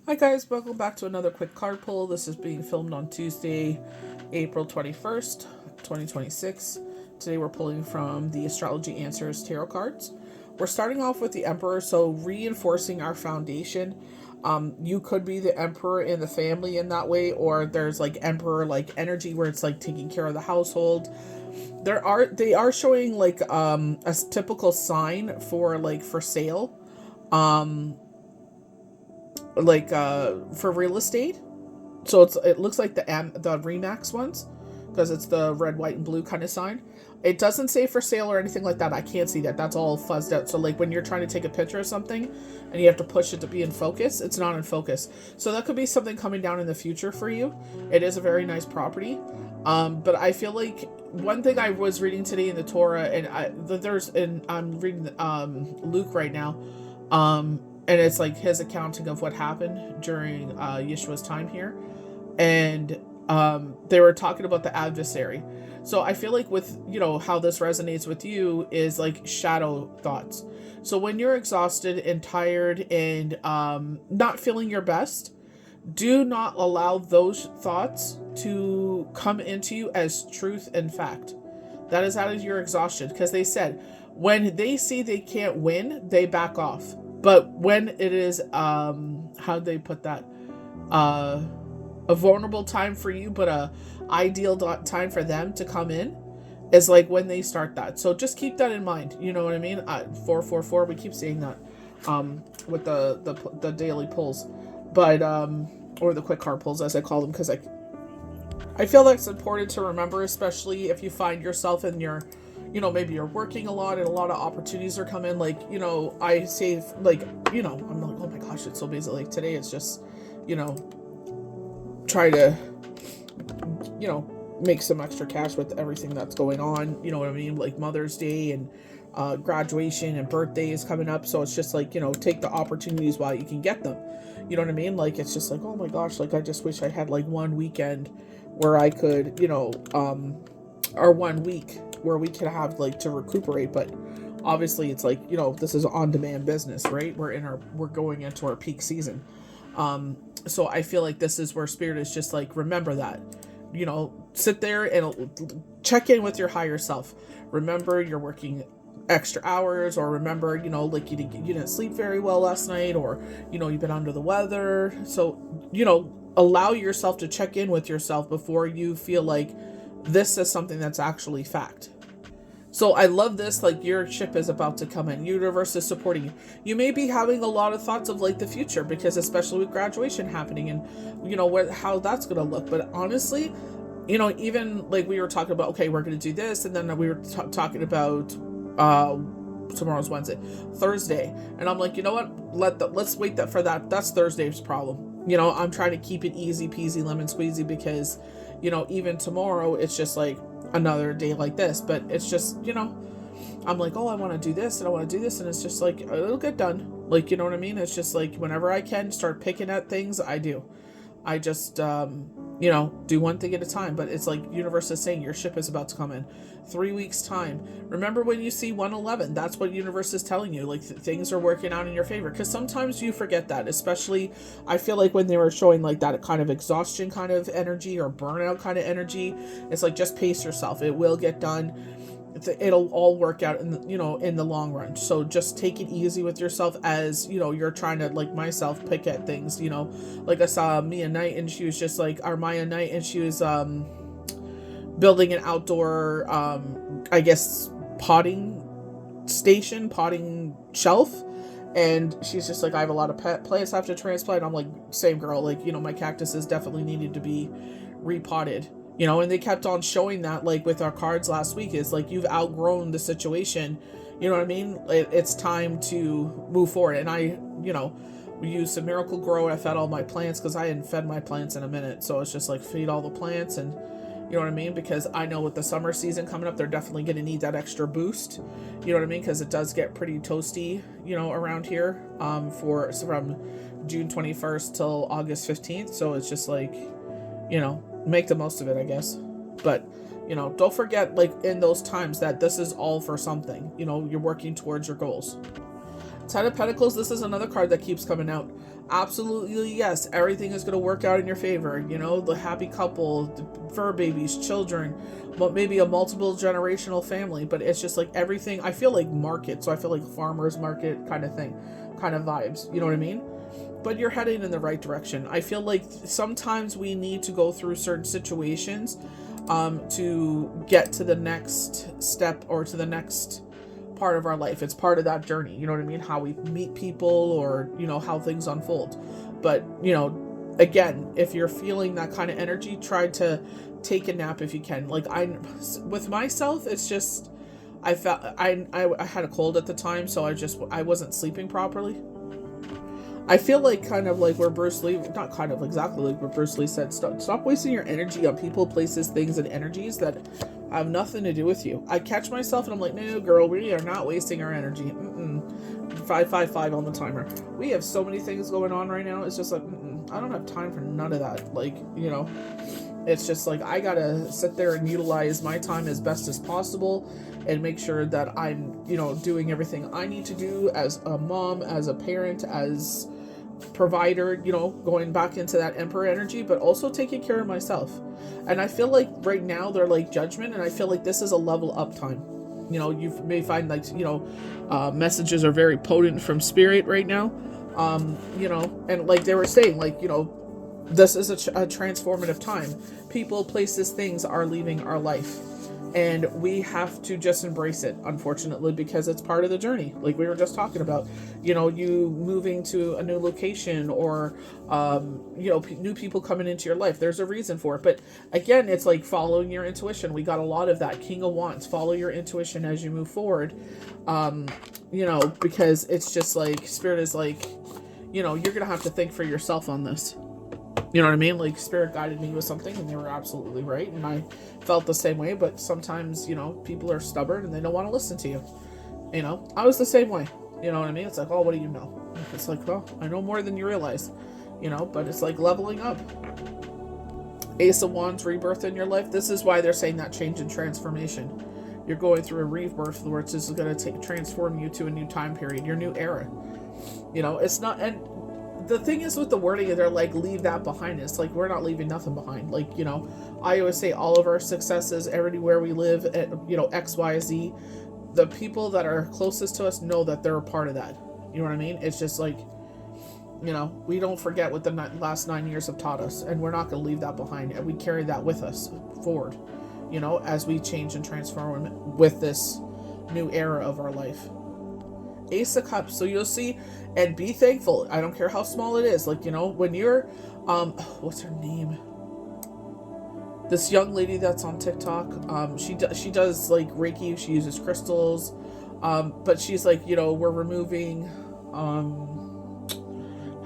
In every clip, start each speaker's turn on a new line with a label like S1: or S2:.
S1: Hi guys, welcome back to another quick card pull. This is being filmed on Tuesday, April 21st, 2026. Today we're pulling from the Astrology Answers Tarot cards. We're starting off with the Emperor, so reinforcing our foundation. You could be the Emperor in the family in that way, or there's like Emperor like energy where it's like taking care of the household. They are showing like a typical sign for like for sale. Um for real estate. So it looks like the Remax ones because it's the red, white, and blue kind of sign. It doesn't say for sale or anything like that. I can't see that. That's all fuzzed out. So like when you're trying to take a picture of something and you have to push it to be in focus, it's not in focus. So that could be something coming down in the future for you. It is a very nice property. But I feel like one thing I was reading today in the Torah, and I'm reading Luke right now. And it's like his accounting of what happened during Yeshua's time here, and they were talking about the adversary. So I feel like with how this resonates with you is like shadow thoughts. So when you're exhausted and tired and not feeling your best, do not allow those thoughts to come into you as truth and fact. That is out of your exhaustion, because they said when they see they can't win, they back off. But when it is how'd they put that? Uh a vulnerable time for you, but a ideal time for them to come in is like when they start that. So just keep that in mind. You know what I mean? 444. We keep saying that with the daily pulls, but or the quick card pulls as I call them, because I feel that's important to remember, especially if you find yourself in your, maybe you're working a lot and a lot of opportunities are coming. Like, I say, like, I'm like, oh my gosh, it's so busy. Like today, it's just, you know, try to, make some extra cash with everything that's going on. You know what I mean? Like Mother's Day and graduation and birthdays coming up. So it's just like, take the opportunities while you can get them. You know what I mean? Like, it's just like, oh my gosh, like I just wish I had like one weekend where I could, or 1 week where we could have like to recuperate. But obviously it's like, this is on demand business, right? We're going into our peak season. So I feel like this is where spirit is just like, remember that, sit there and check in with your higher self. Remember you're working extra hours, or remember, like you didn't sleep very well last night, or, you've been under the weather. So, allow yourself to check in with yourself before you feel like this is something that's actually fact. So I love this, like your ship is about to come in. Universe is supporting you. You may be having a lot of thoughts of like the future, because especially with graduation happening and how that's going to look. But honestly, even like we were talking about, okay, we're going to do this. And then we were talking about, tomorrow's Wednesday, Thursday. And I'm like, you know what? Let's wait for that. That's Thursday's problem. I'm trying to keep it easy peasy lemon squeezy, because, even tomorrow it's just like another day like this. But it's just, I'm like, oh, I want to do this and I want to do this. And it's just like, it'll get done. Like, you know what I mean? It's just like whenever I can start picking at things, I do. I just, do one thing at a time. But it's like universe is saying your ship is about to come in 3 weeks time. Remember when you see 111, that's what universe is telling you. Like things are working out in your favor. Because sometimes you forget that, especially I feel like when they were showing like that kind of exhaustion kind of energy or burnout kind of energy. It's like, just pace yourself. It will get done. It'll all work out in the long run. So just take it easy with yourself, as you're trying to, like myself, pick at things. Like I saw Mia Knight, and she was just like, or Maya Knight, and she was building an outdoor I guess potting shelf. And she's just like, I have a lot of pet plants I have to transplant. I'm like, same girl, like, my cactuses definitely needed to be repotted. And they kept on showing that, like with our cards last week, is like, you've outgrown the situation. You know what I mean? It's time to move forward. And I, used some Miracle Grow. I fed all my plants, because I hadn't fed my plants in a minute. So it's just like, feed all the plants, and you know what I mean? Because I know with the summer season coming up, they're definitely going to need that extra boost. You know what I mean? Because it does get pretty toasty, around here, from June 21st till August 15th. So it's just like, make the most of it, I guess. But, don't forget, like in those times, that this is all for something. You're working towards your goals. Ten of Pentacles, this is another card that keeps coming out. Absolutely, yes, everything is going to work out in your favor. You know, the happy couple, the fur babies, children, but maybe a multiple generational family. But it's just like everything, I feel like market. So I feel like farmer's market kind of thing, kind of vibes. You know what I mean? But you're heading in the right direction. I feel like sometimes we need to go through certain situations to get to the next step or to the next part of our life. It's part of that journey. You know what I mean? How we meet people, or, you know, how things unfold. But, you know, again, if you're feeling that kind of energy, try to take a nap if you can. Like with myself, it's just, I felt, I had a cold at the time, so I wasn't sleeping properly. I feel like kind of like where Bruce Lee, not kind of exactly like where Bruce Lee said, stop wasting your energy on people, places, things, and energies that have nothing to do with you. I catch myself and I'm like, no, girl, we are not wasting our energy. 555 on the timer. We have so many things going on right now. It's just like, I don't have time for none of that. Like, you know, it's just like, I gotta sit there and utilize my time as best as possible and make sure that I'm, you know, doing everything I need to do as a mom, as a parent, as provider, you know, going back into that emperor energy, but also taking care of myself. And I feel like right now they're like judgment, and I feel like this is a level up time. You know, you may find like, you know, messages are very potent from spirit right now. You know, and like they were saying, like, you know, this is a transformative time. People, places, things are leaving our life. And we have to just embrace it, unfortunately, because it's part of the journey. Like we were just talking about, you know, you moving to a new location, or, you know, new people coming into your life. There's a reason for it. But again, it's like following your intuition. We got a lot of that. King of Wands, follow your intuition as you move forward. You know, because it's just like, spirit is like, you know, you're going to have to think for yourself on this. You know what I mean? Like spirit guided me with something and they were absolutely right. And I felt the same way, but sometimes, you know, people are stubborn and they don't want to listen to you. You know, I was the same way. You know what I mean? It's like, oh, what do you know? It's like, well, I know more than you realize, you know, but it's like leveling up. Ace of Wands, rebirth in your life. This is why they're saying that change and transformation. You're going through a rebirth where it's just going to transform you to a new time period, your new era. You know, it's not, and the thing is with the wording, they're like, leave that behind. It's like, we're not leaving nothing behind. Like, you know, I always say all of our successes, everywhere we live, at, you know, X, Y, Z, the people that are closest to us know that they're a part of that. You know what I mean? It's just like, you know, we don't forget what the last 9 years have taught us, and we're not going to leave that behind. And we carry that with us forward, you know, as we change and transform with this new era of our life. Ace of Cups. So you'll see, and be thankful. I don't care how small it is. Like, you know, when you're, what's her name? This young lady that's on TikTok. She does like Reiki. She uses crystals. But she's like, you know, we're removing, how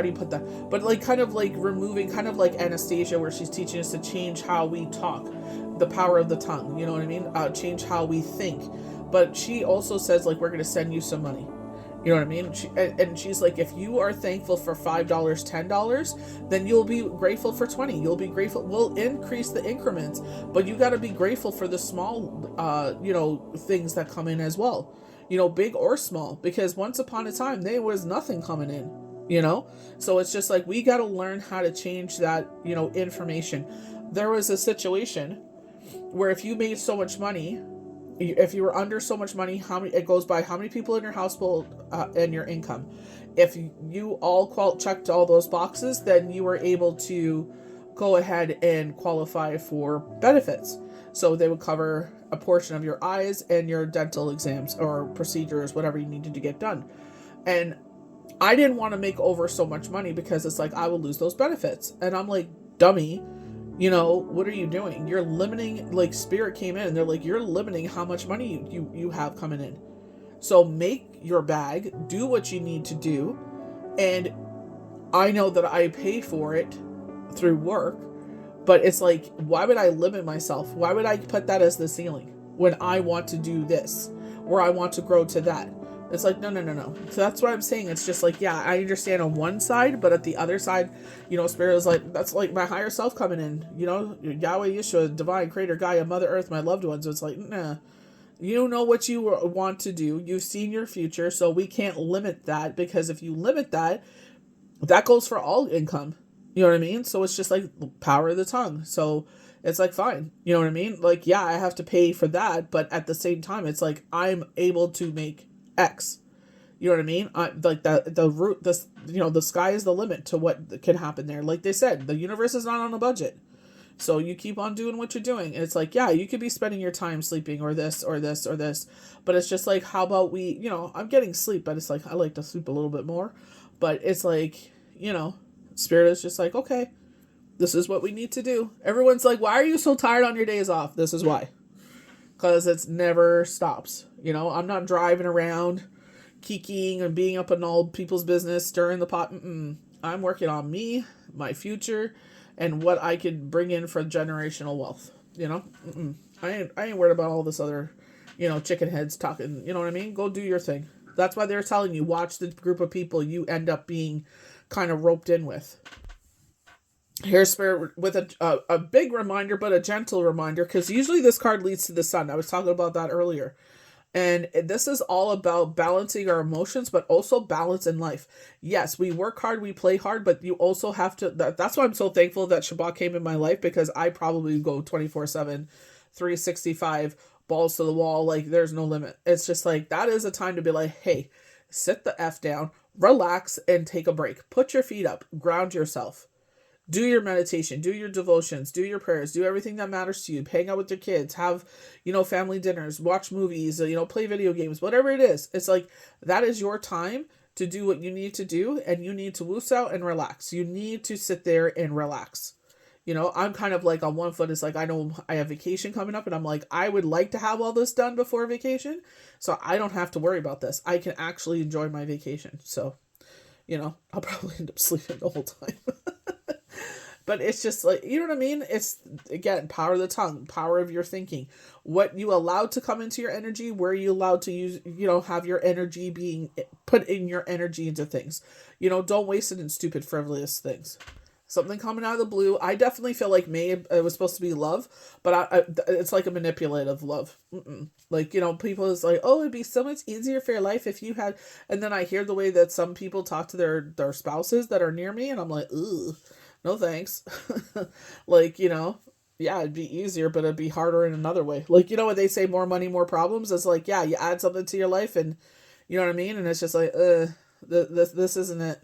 S1: do you put that? But like, kind of like removing, kind of like Anastasia, where she's teaching us to change how we talk, the power of the tongue. You know what I mean? Change how we think. But she also says, like, we're going to send you some money. You know what I mean? And she's like, if you are thankful for $5, $10, then you'll be grateful for 20. You'll be grateful. We'll increase the increments, but you got to be grateful for the small, you know, things that come in as well. You know, big or small, because once upon a time, there was nothing coming in, you know? So it's just like, we got to learn how to change that, you know, information. There was a situation where if you made so much money, if you were under so much money, how many, it goes by how many people in your household and your income. If you all checked all those boxes, then you were able to go ahead and qualify for benefits. So they would cover a portion of your eyes and your dental exams or procedures, whatever you needed to get done. And I didn't want to make over so much money because it's like, I will lose those benefits. And I'm like, dummy. You know, what are you doing? You're limiting, like spirit came in and they're like, you're limiting how much money you have coming in. So make your bag, do what you need to do. And I know that I pay for it through work, but it's like, why would I limit myself? Why would I put that as the ceiling when I want to do this or I want to grow to that? It's like, no. So that's what I'm saying. It's just like, yeah, I understand on one side, but at the other side, you know, spirit is like, that's like my higher self coming in, you know, Yahweh, Yeshua, divine creator, Gaia, Mother Earth, my loved ones. It's like, nah, You know what you want to do. You've seen your future, so we can't limit that, because if you limit that, that goes for all income. You know what I mean? So it's just like power of the tongue. So it's like, fine. You know what I mean? Like, yeah, I have to pay for that, but at the same time, it's like I'm able to make X. You know what I mean? Like the root, this, the sky is the limit to what can happen there. Like they said, the universe is not on a budget. So you keep on doing what you're doing. And it's like, yeah, you could be spending your time sleeping or this or this or this. But it's just like, how about we, I'm getting sleep, but it's like, I like to sleep a little bit more. But it's like, Spirit is just like, okay, this is what we need to do. Everyone's like, why are you so tired on your days off? This is why. Because it never stops. I'm not driving around kikiing and being up in all people's business, stirring the pot. I'm working on me, my future, and what I could bring in for generational wealth. I ain't worried about all this other, chicken heads talking. You know what I mean? Go do your thing. That's why they're telling you, watch the group of people you end up being kind of roped in with. Here's Spirit with a big reminder, but a gentle reminder, because usually this card leads to the sun. I was talking about that earlier. And this is all about balancing our emotions, but also balance in life. Yes, we work hard, we play hard, but you also have to, that's why I'm so thankful that Shabbat came in my life, because I probably go 24/7, 365, balls to the wall, like there's no limit. It's just like, that is a time to be like, hey, sit the F down, relax, and take a break. Put your feet up, ground yourself. Do your meditation, do your devotions, do your prayers, do everything that matters to you. Hang out with your kids, have, family dinners, watch movies, play video games, whatever it is. It's like, that is your time to do what you need to do, and you need to loose out and relax. You need to sit there and relax. I'm kind of like on one foot. It's like, I know I have vacation coming up, and I'm like, I would like to have all this done before vacation, so I don't have to worry about this. I can actually enjoy my vacation. So, I'll probably end up sleeping the whole time. But it's just like, you know what I mean? It's, again, power of the tongue, power of your thinking. What you allow to come into your energy, where you allowed to use, have your energy being put in your energy into things. Don't waste it in stupid, frivolous things. Something coming out of the blue. I definitely feel like May, it was supposed to be love, but it's like a manipulative love. Like, people is like, oh, it'd be so much easier for your life if you had, and then I hear the way that some people talk to their spouses that are near me, and I'm like, ugh. No thanks. Like, yeah, it'd be easier, but it'd be harder in another way. Like, what they say, more money, more problems. It's like, yeah, you add something to your life, and you know what I mean? And it's just like, this isn't it.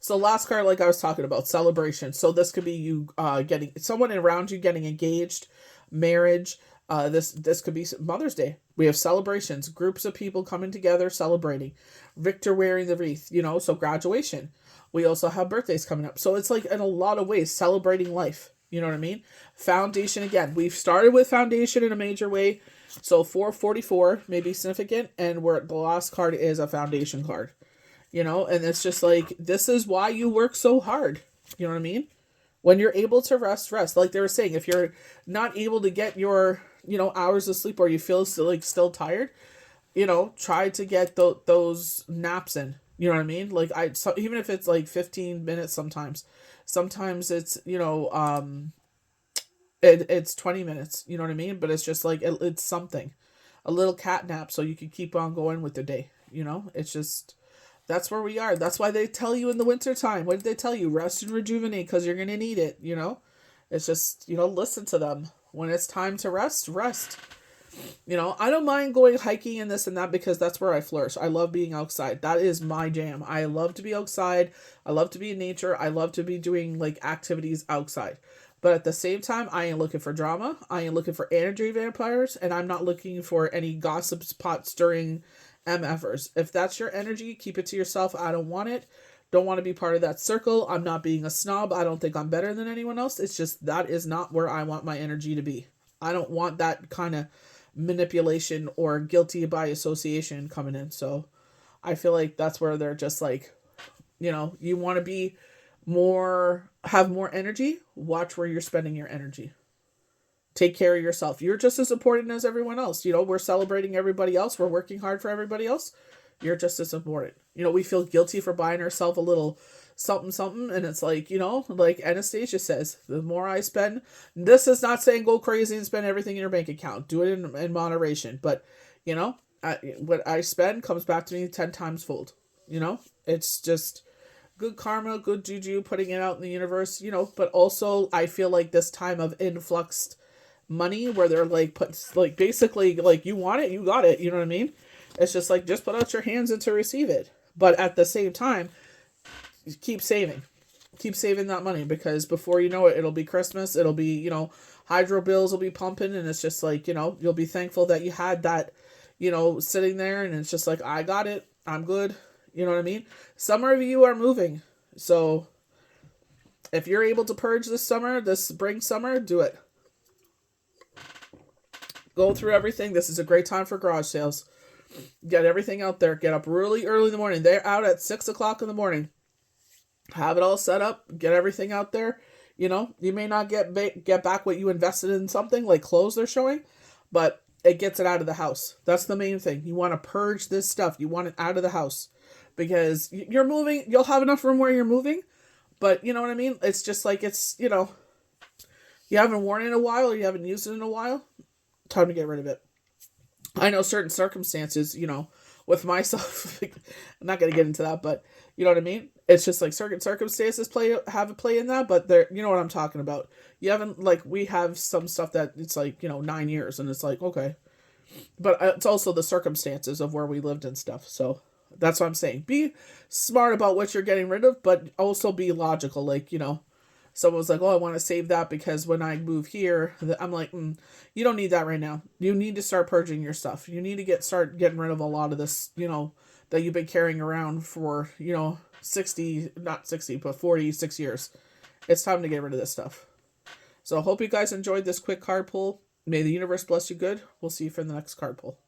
S1: So last card, like I was talking about, celebration. So this could be you getting someone around you getting engaged, marriage. This could be Mother's Day. We have celebrations, groups of people coming together, celebrating. Victor wearing the wreath, so graduation. We also have birthdays coming up. So it's like, in a lot of ways, celebrating life. You know what I mean? Foundation, again. We've started with foundation in a major way. So 444 may be significant. And the last card is a foundation card. And it's just like, this is why you work so hard. You know what I mean? When you're able to rest. Like they were saying, if you're not able to get your, hours of sleep, or you feel still tired, try to get those naps in. You know what I mean? Like even if it's like 15 minutes, sometimes it's, it's 20 minutes, you know what I mean? But it's just like, it's something, a little cat nap, so you can keep on going with the day. It's just, that's where we are. That's why they tell you in the winter time. What did they tell you? Rest and rejuvenate, because you're going to need it. It's just, listen to them. When it's time to rest. I don't mind going hiking and this and that, because that's where I flourish. I love being outside. That is my jam. I love to be outside. I love to be in nature. I love to be doing activities outside. But at the same time, I ain't looking for drama. I ain't looking for energy vampires. And I'm not looking for any gossip pot stirring MFers. If that's your energy, keep it to yourself. I don't want it. Don't want to be part of that circle. I'm not being a snob. I don't think I'm better than anyone else. It's just, that is not where I want my energy to be. I don't want that kind of manipulation or guilty by association coming in. So I feel like that's where they're just like, you want to be have more energy, watch where you're spending your energy. Take care of yourself. You're just as important as everyone else. We're celebrating everybody else. We're working hard for everybody else. You're just as important. We feel guilty for buying ourselves a little something something, and it's like, like Anastasia says, the more I spend, this is not saying go crazy and spend everything in your bank account. Do it in moderation, but you know, what I spend comes back to me 10 times fold. It's just good karma, good juju, putting it out in the universe. But also I feel like this time of influxed money, where they're like like basically like, you want it, you got it. You know what I mean? It's just like, just put out your hands and to receive it. But at the same time, keep saving. Keep saving that money, because before you know it, it'll be Christmas. It'll be, hydro bills will be pumping, and it's just like, you'll be thankful that you had that, sitting there, and it's just like, I got it. I'm good. You know what I mean? Some of you are moving. So if you're able to purge this summer, this spring, summer, do it. Go through everything. This is a great time for garage sales. Get everything out there. Get up really early in the morning. They're out at 6 o'clock in the morning. Have it all set up. Get everything out there. You may not get back what you invested in something like clothes they're showing, but it gets it out of the house. That's the main thing. You want to purge this stuff. You want it out of the house, because you're moving. You'll have enough room where you're moving, but you know what I mean? It's just like, it's, you haven't worn it in a while, or you haven't used it in a while. Time to get rid of it. I know certain circumstances, with myself, I'm not going to get into that, but you know what I mean? It's just like certain circumstances have a play in that, but you know what I'm talking about. You haven't, like, we have some stuff that it's like, 9 years, and it's like, okay. But it's also the circumstances of where we lived and stuff. So that's what I'm saying. Be smart about what you're getting rid of, but also be logical. Like, someone was like, oh, I want to save that because when I move here, I'm like, you don't need that right now. You need to start purging your stuff. You need to start getting rid of a lot of this, that you've been carrying around for, 46 years. It's time to get rid of this stuff. So I hope you guys enjoyed this quick card pull. May the universe bless you good. We'll see you for the next card pull.